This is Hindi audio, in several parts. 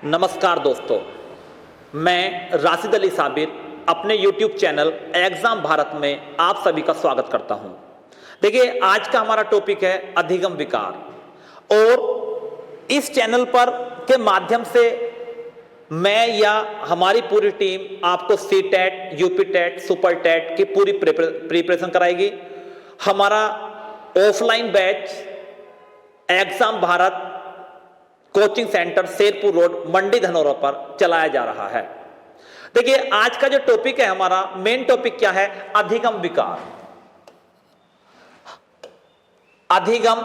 नमस्कार दोस्तों, मैं राशिद अली साबिर अपने YouTube चैनल एग्जाम भारत में आप सभी का स्वागत करता हूं। देखिए, आज का हमारा टॉपिक है अधिगम विकार और इस चैनल पर के माध्यम से मैं या हमारी पूरी टीम आपको C TET, UP TET, super TET की पूरी प्रिपरेशन कराएगी। हमारा offline batch exam Bharat coaching centre Sherpur road Mandi Dhanaura पर चलाया जा रहा है। देखिए, आज का जो टॉपिक है, हमारा मेन टॉपिक क्या है? अधिगम विकार। अधिगम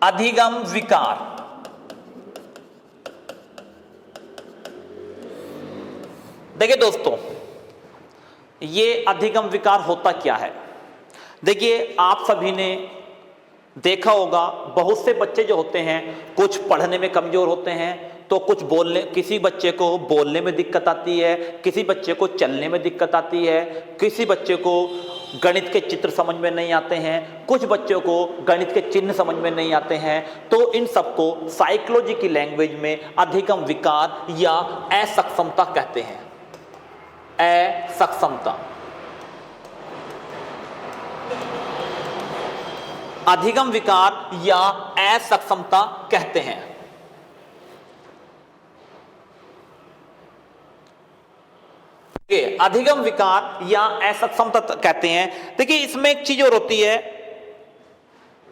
अधिगम विकार। देखिए दोस्तों, ये अधिगम विकार होता क्या है? देखिए, आप सभी ने देखा होगा, बहुत से बच्चे जो होते हैं कुछ पढ़ने में कमजोर होते हैं, तो कुछ बोलने, किसी बच्चे को बोलने में दिक्कत आती है, किसी बच्चे को चलने में दिक्कत आती है, किसी बच्चे को गणित के चित्र समझ में नहीं आते हैं, कुछ बच्चों को गणित के चिन्ह समझ में नहीं आते हैं। तो इन सबको साइकोलॉजी की लैंग्वेज में अधिगम विकार या असक्षमता कहते हैं। असक्षमता, अधिगम विकार या असक्षमता कहते हैं। अधिगम विकार या असक्षमता कहते हैं। देखिए, इसमें एक चीज और होती है,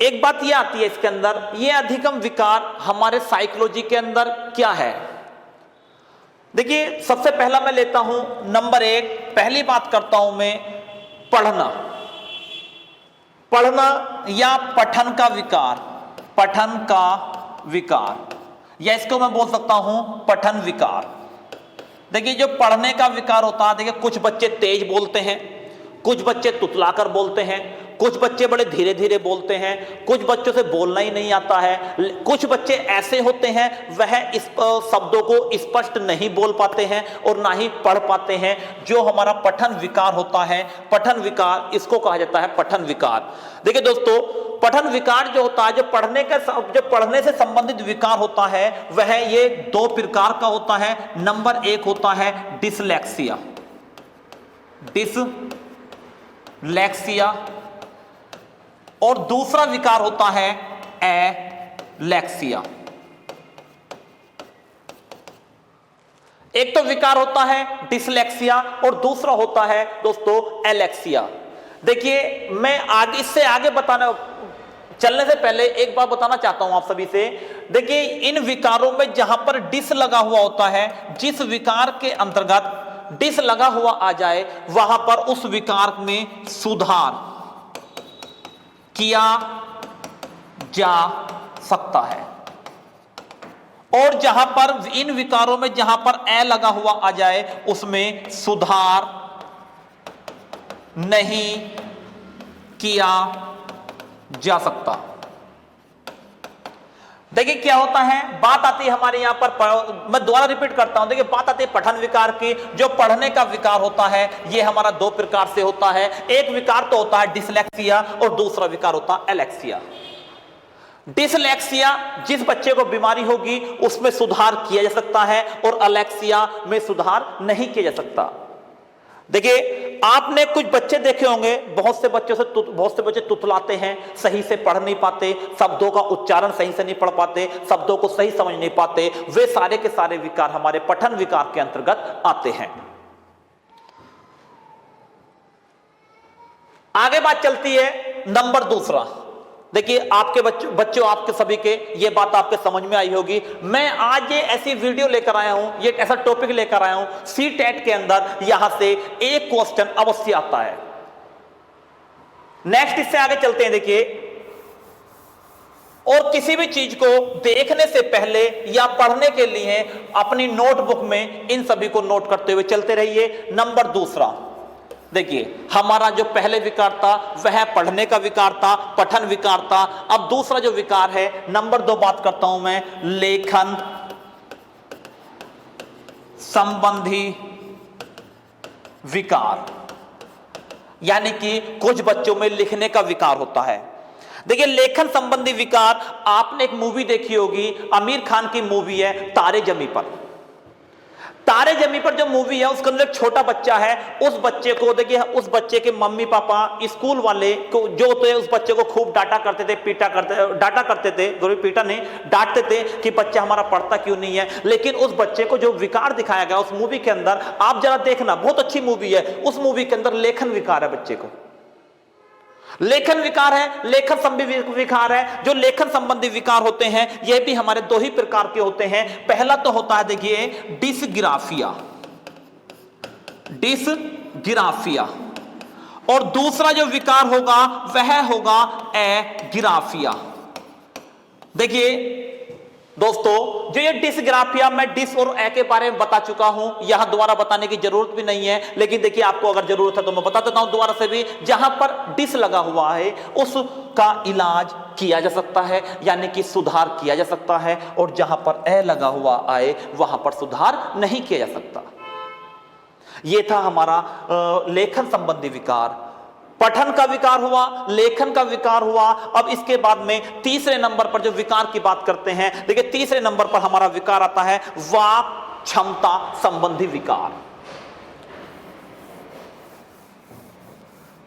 एक बात यह आती है इसके अंदर, यह अधिगम विकार हमारे साइकोलॉजी के अंदर क्या है। देखिए, सबसे पहला मैं लेता हूं नंबर 1, पहली बात करता हूं मैं पढ़ना या पठन का विकार। पठन का विकार, या इसको मैं बोल सकता हूं पठन विकार। देखिए, जो पढ़ने का विकार होता है, देखिए कुछ बच्चे तेज बोलते हैं, कुछ बच्चे तुतलाकर बोलते हैं, कुछ बच्चे बड़े धीरे धीरे बोलते हैं, कुछ बच्चों से बोलना ही नहीं आता है, कुछ बच्चे ऐसे होते हैं वह इस शब्दों को स्पष्ट नहीं बोल पाते हैं और ना ही पढ़ पाते हैं। जो हमारा पठन विकार होता है, पठन विकार, इसको कहा जाता है पठन विकार। देखिए दोस्तों, पठन विकार जो होता है, जो पढ़ने से संबंधित विकार होता है, वह ये 2 प्रकार का होता है। नंबर 1 होता है डिसलेक्सिया। डिसलेक्सिया, और दूसरा विकार होता है एलेक्सिया। एक तो विकार होता है डिसलेक्सिया और दूसरा होता है दोस्तों एलेक्सिया। देखिए, मैं इससे आगे चलने से पहले एक बात बताना चाहता हूं आप सभी से। देखिए, इन विकारों में जहां पर डिस लगा हुआ होता है, जिस विकार के अंतर्गत डिस लगा हुआ आ जाए, वहां पर उस विकार में सुधार किया जा सकता है। और जहां पर इन विकारों में जहां पर ए लगा हुआ आ जाए, उसमें सुधार नहीं किया जा सकता। देखिए, क्या होता है, बात आती है हमारे यहां पर, मैं दोबारा रिपीट करता हूं। देखिए, बात आती है पठन विकार की। जो पढ़ने का विकार होता है, यह हमारा 2 प्रकार से होता है। एक विकार तो होता है डिसलेक्सिया और दूसरा विकार होता है एलेक्सिया। डिसलेक्सिया, जिस बच्चे को बीमारी होगी उसमें सुधार किया जा सकता है, और एलेक्सिया में सुधार नहीं किया जा सकता। देखिए, आपने कुछ बच्चे देखे होंगे, बहुत से बच्चे तुतलाते हैं, सही से पढ़ नहीं पाते, शब्दों का उच्चारण सही से नहीं पढ़ पाते, शब्दों को सही समझ नहीं पाते। वे सारे के सारे विकार हमारे पठन विकार के अंतर्गत आते हैं। आगे बात चलती है नंबर 2। देखिए, आपके बच्चों आपके सभी के ये बात आपके समझ में आई होगी। मैं आज ये ऐसी वीडियो लेकर आया हूं, ये एक ऐसा टॉपिक लेकर आया हूं, सी टेट के अंदर यहां से एक क्वेश्चन अवश्य आता है। नेक्स्ट, इससे आगे चलते हैं। देखिए, और किसी भी चीज को देखने से पहले या पढ़ने के लिए अपनी नोटबुक में इन सभी को नोट करते हुए चलते रहिए। नंबर 2, देखिए, हमारा जो पहले विकार था वह पढ़ने का विकार था, पठन विकार था। अब दूसरा जो विकार है, नंबर 2 बात करता हूं मैं, लेखन संबंधी विकार, यानी कि कुछ बच्चों में लिखने का विकार होता है। देखिए लेखन संबंधी विकार, आपने एक मूवी देखी होगी, आमिर खान की मूवी है तारे जमी पर। तारे जमी पर जो मूवी है उसके अंदर छोटा बच्चा है, उस बच्चे को देखिए, उस बच्चे के मम्मी पापा स्कूल वाले को जो होते उस बच्चे को खूब डांटा करते थे, डांटा करते थे, पीटा नहीं, डांटते थे कि बच्चा हमारा पढ़ता क्यों नहीं है। लेकिन उस बच्चे को जो विकार दिखाया गया उस मूवी के अंदर, आप जरा देखना, बहुत अच्छी मूवी है, उस मूवी के अंदर लेखन विकार है, बच्चे को लेखन विकार है, लेखन संबंधी विकार है। जो लेखन संबंधी विकार होते हैं यह भी हमारे दो ही प्रकार के होते हैं। पहला तो होता है देखिए डिसग्राफिया, डिसग्राफिया, और दूसरा जो विकार होगा वह होगा एग्राफिया। देखिए दोस्तों, जो ये डिसग्राफिया, मैं डिस और ए के बारे में बता चुका हूं, यहां दोबारा बताने की जरूरत भी नहीं है, लेकिन देखिए आपको अगर जरूरत है तो मैं बता देता हूं दोबारा से भी। जहां पर डिस लगा हुआ है उसका इलाज किया जा सकता है, यानी कि सुधार किया जा सकता है, और जहां पर ए लगा हुआ आए वहां पर सुधार नहीं किया जा सकता। यह था हमारा लेखन संबंधी विकार। पठन का विकार हुआ, लेखन का विकार हुआ। अब इसके बाद में तीसरे नंबर पर जो विकार की बात करते हैं, देखिए तीसरे नंबर पर हमारा विकार आता है वाक क्षमता संबंधी विकार।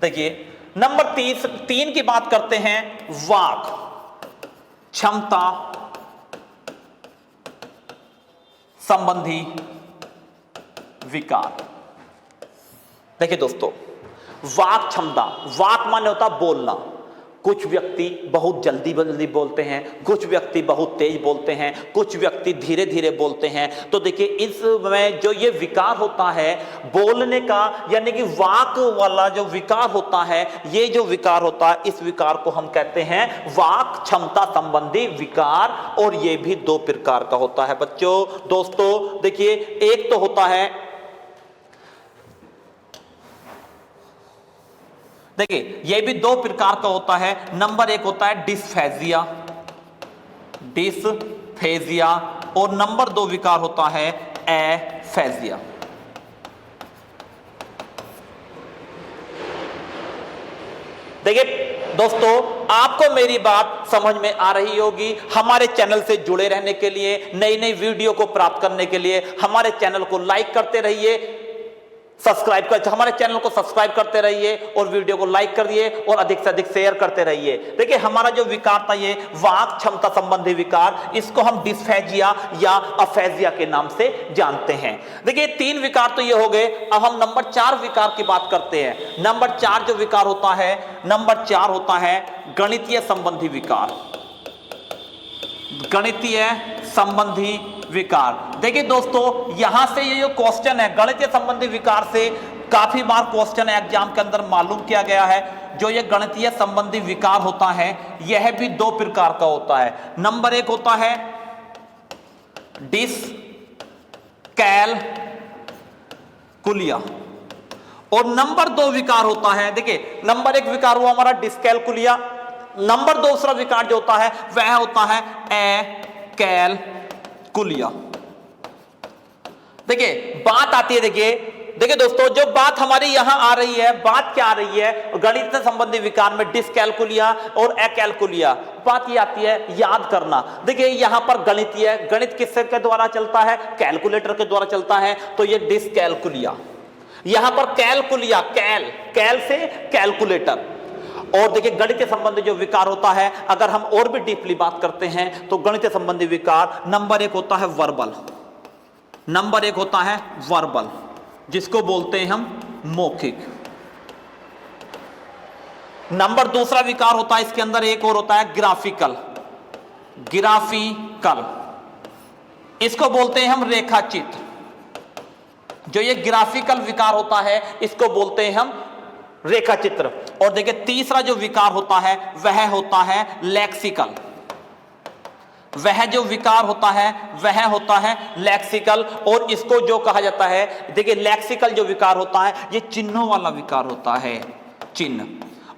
देखिए नंबर 3 की बात करते हैं, वाक क्षमता संबंधी विकार। देखिए दोस्तों, वाक क्षमता, वाक माने होता बोलना। कुछ व्यक्ति बहुत जल्दी बोलते हैं, कुछ व्यक्ति बहुत तेज बोलते हैं, कुछ व्यक्ति धीरे धीरे बोलते हैं। तो देखिए इसमें जो ये विकार होता है बोलने का, यानी कि वाक वाला जो विकार होता है, ये जो विकार होता है इस विकार को हम कहते हैं वाक क्षमता संबंधी विकार। और ये भी दो प्रकार का होता है बच्चों। दोस्तों देखिए, एक तो होता है, देखिए यह भी दो प्रकार का होता है। नंबर 1 होता है डिस्फेजिया, डिस्फेजिया, और नंबर 2 विकार होता है एफेजिया। देखिए दोस्तों, आपको मेरी बात समझ में आ रही होगी। हमारे चैनल से जुड़े रहने के लिए, नई नई वीडियो को प्राप्त करने के लिए हमारे चैनल को लाइक करते रहिए, हमारे चैनल को सब्सक्राइब करते रहिए, और वीडियो को लाइक करिए और अधिक से अधिक शेयर करते रहिए। देखिए हमारा जो विकार था ये वाक क्षमता संबंधी विकार, इसको हम डिस्फेजिया या अफेजिया के नाम से जानते हैं। देखिए 3 विकार तो ये हो गए। अब हम नंबर 4 विकार की बात करते हैं। नंबर 4 जो विकार होता है, नंबर 4 होता है गणितीय संबंधी विकार। गणितीय संबंधी विकार। देखिए दोस्तों, यहां से ये जो क्वेश्चन है गणितीय संबंधी विकार से काफी बार क्वेश्चन एग्जाम के अंदर मालूम किया गया है। जो ये गणितीय संबंधी विकार होता है यह भी दो प्रकार का होता है। नंबर 1 होता है डिसकैलकुलिया, और नंबर 2 विकार होता है, देखिए नंबर 1 विकार हुआ हमारा डिसकैलकुलिया, नंबर 2 दूसरा विकार जो होता है वह होता है एकैलकुलिया। देखिए बात आती है, देखिए दोस्तों, जो बात हमारी यहां आ रही है, बात क्या आ रही है गणित संबंधी विकार में डिसकैलकुलिया और एकैलकुलिया। बात ये आती है याद करना। देखिए यहां पर गणितीय, गणित किसके के द्वारा चलता है, कैलकुलेटर के द्वारा चलता है, तो ये डिसकैलकुलिया। यहां पर कैलकुलिया, कैल से कैलकुलेटर। और देखिए गणित संबंधी जो विकार होता है, अगर हम और भी डीपली बात करते हैं तो गणित संबंधी विकार नंबर 1 होता है वर्बल, नंबर 1 होता है वर्बल, जिसको बोलते हैं हम मौखिक। नंबर 2 विकार होता है, इसके अंदर एक और होता है ग्राफिकल, इसको बोलते हैं हम रेखाचित्र। जो ये ग्राफिकल विकार होता है इसको बोलते हैं हम रेखाचित्र। और देखिए तीसरा जो विकार होता है वह होता है लेक्सिकल। वह जो विकार होता है वह होता है लेक्सिकल, और इसको जो कहा जाता है, देखिए लेक्सिकल जो विकार होता है ये चिन्हों वाला विकार होता है, चिन्ह।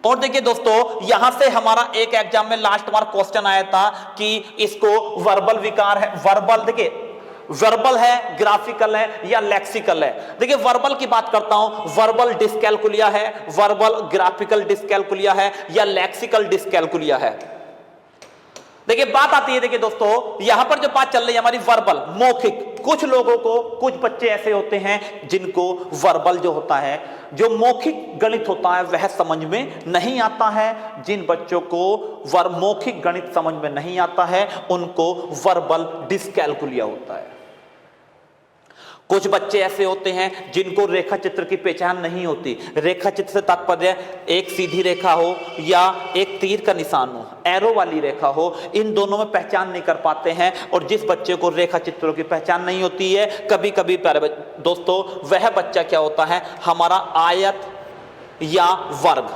और देखिए दोस्तों, यहां से हमारा एक एग्जाम में लास्ट बार क्वेश्चन आया था कि इसको वर्बल विकार है, वर्बल, देखिए वर्बल है, ग्राफिकल है या लेक्सिकल है। देखिए वर्बल की बात करता हूं, वर्बल डिस्कैलकुलिया है, वर्बल ग्राफिकल डिस्कैलकुलिया है या लेक्सिकल डिस्कैलकुलिया है। देखिए बात आती है, देखिए दोस्तों यहां पर जो बात चल रही है हमारी वर्बल, मौखिक। कुछ लोगों को, कुछ बच्चे ऐसे होते हैं जिनको वर्बल जो होता है, जो मौखिक गणित होता है वह समझ में नहीं आता है। जिन बच्चों को मौखिक गणित समझ में नहीं आता है उनको वर्बल डिस्कैलकुलिया होता है। कुछ बच्चे ऐसे होते हैं जिनको रेखा चित्र की पहचान नहीं होती। रेखा चित्र से तात्पर्य एक सीधी रेखा हो या एक तीर का निशान हो, एरो वाली रेखा हो, इन दोनों में पहचान नहीं कर पाते हैं। और जिस बच्चे को रेखा चित्रों की पहचान नहीं होती है, कभी कभी दोस्तों वह बच्चा क्या होता है, हमारा आयत या वर्ग,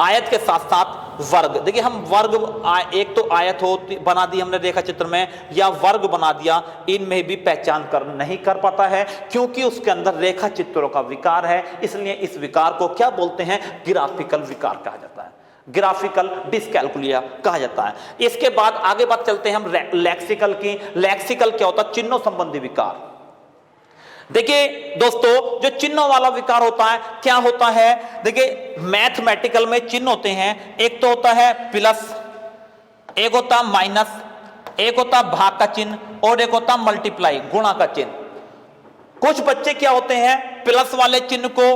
आयत के साथ साथ वर्ग। देखिए हम वर्ग, एक तो आयत हो बना दी हमने रेखा चित्र में या वर्ग बना दिया, इनमें भी पहचान नहीं कर पाता है क्योंकि उसके अंदर रेखा चित्रों का विकार है। इसलिए इस विकार को क्या बोलते हैं, ग्राफिकल विकार कहा जाता है, ग्राफिकल डिस्कैलकुलिया कहा जाता है। इसके बाद आगे बात चलते हैं हम लेक्सिकल की। लेक्सिकल क्या होता है, चिन्हों संबंधी विकार। देखिए दोस्तों जो चिन्हों वाला विकार होता है क्या होता है, देखिए मैथमेटिकल में चिन्ह होते हैं, एक तो होता है प्लस, एक होता है माइनस, एक होता है भाग का चिन्ह और एक होता है मल्टीप्लाई, गुणा का चिन्ह। कुछ बच्चे क्या होते हैं, प्लस वाले चिन्ह को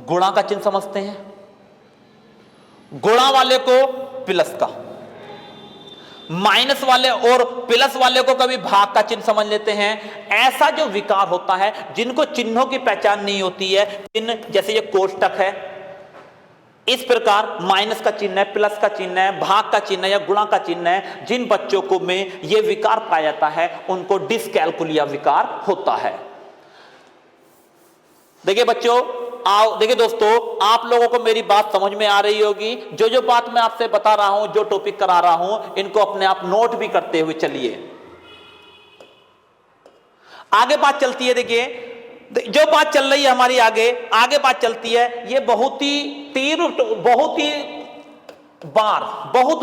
गुणा का चिन्ह समझते हैं, गुणा वाले को प्लस का, माइनस वाले और प्लस वाले को कभी भाग का चिन्ह समझ लेते हैं। ऐसा जो विकार होता है, जिनको चिन्हों की पहचान नहीं होती है, चिन्ह जैसे ये कोष्टक है, इस प्रकार माइनस का चिन्ह है, प्लस का चिन्ह है, भाग का चिन्ह है या गुणा का चिन्ह है, जिन बच्चों को में ये विकार पाया जाता है उनको डिस्कैलकुलिया विकार होता है। देखिए बच्चों, देखिए दोस्तों, आप लोगों को मेरी बात समझ में आ रही होगी। जो बात मैं आपसे बता रहा हूं, जो टॉपिक करा रहा हूं, इनको अपने आप नोट भी करते हुए चलिए। आगे बात चलती है, देखिए जो बात चल रही है हमारी आगे बात चलती है, ये बहुत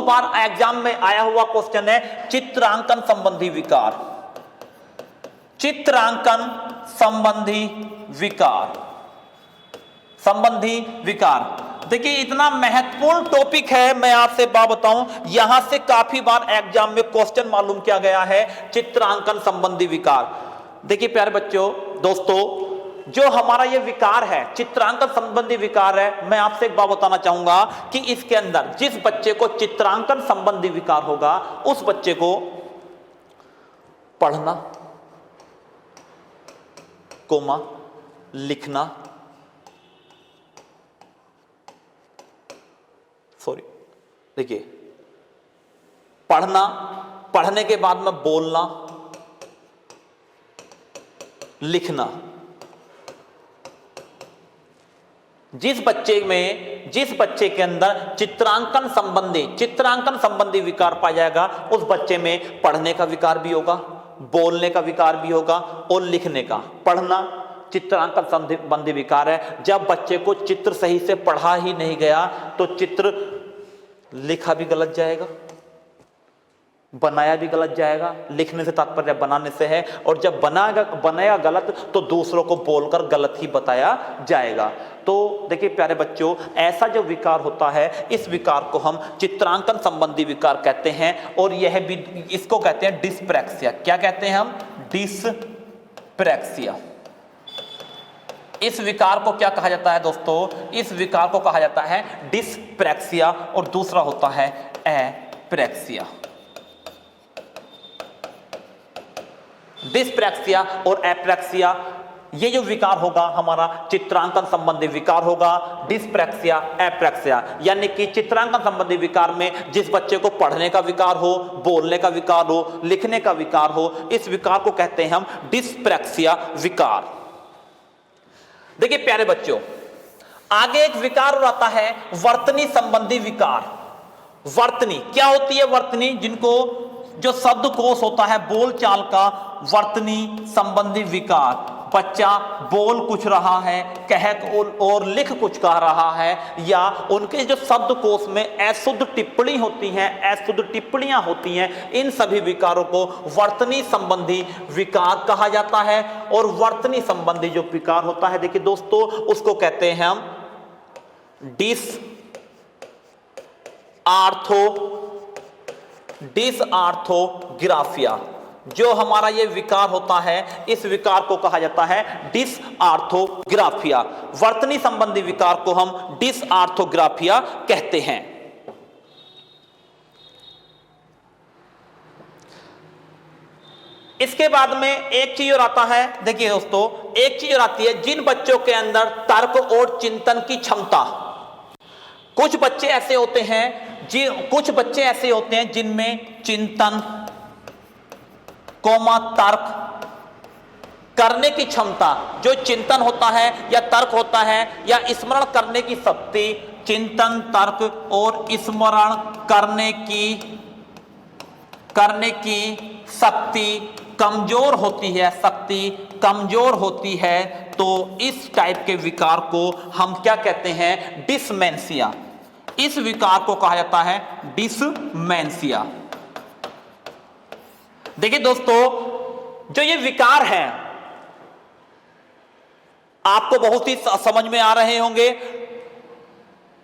बार एग्जाम में आया हुआ क्वेश्चन है, चित्रांकन संबंधी विकार। चित्रांकन संबंधी विकार, देखिए इतना महत्वपूर्ण टॉपिक है, मैं आपसे बात बताऊं, यहां से काफी बार एग्जाम में क्वेश्चन मालूम किया गया है, चित्रांकन संबंधी विकार। देखिए प्यारे बच्चों, दोस्तों, जो हमारा ये विकार है, चित्रांकन संबंधी विकार है, मैं आपसे एक बात बताना चाहूंगा कि इसके अंदर जिस बच्चे को चित्रांकन संबंधी विकार होगा, उस बच्चे को पढ़ना, कोमा, लिखना, देखिए पढ़ने के बाद में बोलना, लिखना, जिस बच्चे के अंदर चित्रांकन संबंधी विकार पाया जाएगा, उस बच्चे में पढ़ने का विकार भी होगा, बोलने का विकार भी होगा और लिखने का। पढ़ना चित्रांकन संबंधी विकार है। जब बच्चे को चित्र सही से पढ़ा ही नहीं गया तो चित्र लिखा भी गलत जाएगा, बनाया भी गलत जाएगा। लिखने से तात्पर्य बनाने से है, और जब बनाया गलत तो दूसरों को बोलकर गलत ही बताया जाएगा। तो देखिए प्यारे बच्चों, ऐसा जो विकार होता है, इस विकार को हम चित्रांकन संबंधी विकार कहते हैं, और यह भी, इसको कहते हैं डिस्प्रैक्सिया। क्या कहते हैं हम? डिस्प्रैक्सिया। इस विकार को क्या कहा जाता है दोस्तों? इस विकार को कहा जाता है डिस्प्रैक्सिया, और दूसरा होता है एप्रैक्सिया। डिस्प्रैक्सिया और एप्रैक्सिया, ये जो विकार होगा हमारा चित्रांकन संबंधी विकार होगा, डिस्प्रैक्सिया, एप्रैक्सिया। यानी कि चित्रांकन संबंधी विकार में जिस बच्चे को पढ़ने का विकार हो, बोलने का विकार हो, लिखने का विकार हो, इस विकार को कहते हैं हम डिस्प्रैक्सिया विकार। देखिए प्यारे बच्चों, आगे एक विकार और आता है वर्तनी संबंधी विकार। वर्तनी क्या होती है? वर्तनी, जिनको जो शब्दकोश होता है बोलचाल का, वर्तनी संबंधी विकार। बच्चा बोल कुछ रहा है, कह और लिख कुछ कह रहा है, या उनके जो शब्दकोश में अशुद्ध टिप्पणी होती हैं, अशुद्ध टिप्पणियां होती हैं, इन सभी विकारों को वर्तनी संबंधी विकार कहा जाता है। और वर्तनी संबंधी जो विकार होता है, देखिए दोस्तों, उसको कहते हैं हम डिसआर्थोग्राफिया। जो हमारा ये विकार होता है, इस विकार को कहा जाता है डिसआर्थोग्राफिया। वर्तनी संबंधी विकार को हम डिसआर्थोग्राफिया कहते हैं। इसके बाद में एक चीज और आता है, देखिए दोस्तों, एक चीज और आती है, जिन बच्चों के अंदर तर्क और चिंतन की क्षमता। कुछ बच्चे ऐसे होते हैं जिनमें चिंतन कोमा तर्क करने की क्षमता, जो चिंतन होता है या तर्क होता है या स्मरण करने की शक्ति, चिंतन तर्क और स्मरण करने की शक्ति कमजोर होती है, तो इस टाइप के विकार को हम क्या कहते हैं? डिसमेंशिया। इस विकार को कहा जाता है डिसमेंशिया। देखिए दोस्तों, जो ये विकार हैं आपको बहुत ही समझ में आ रहे होंगे,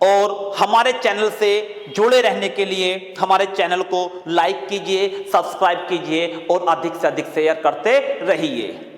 और हमारे चैनल से जुड़े रहने के लिए हमारे चैनल को लाइक कीजिए, सब्सक्राइब कीजिए और अधिक से अधिक शेयर करते रहिए।